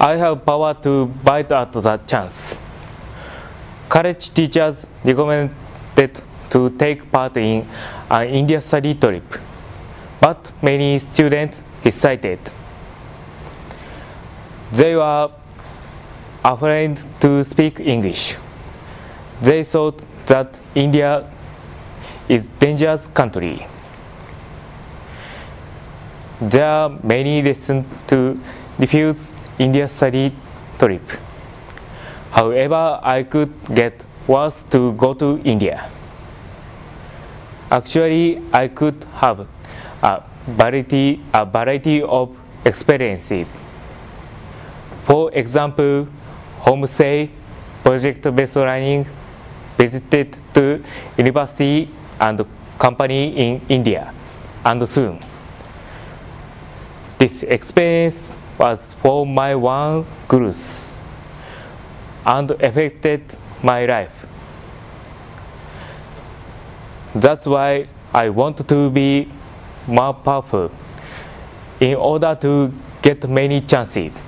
I have power to bite at the chance. College teachers recommended to take part in an India study trip, but many students hesitated. They were afraid to speak English. They thought that India is a dangerous country. There are many reasons to refuse India study trip. However, I could get worse to go to India. Actually, I could have a variety of experiences. For example, homestay, project-based learning, visited to university and company in India, and soon. This experience was for my one growth and affected my life. That's why I want to be more powerful in order to get many chances.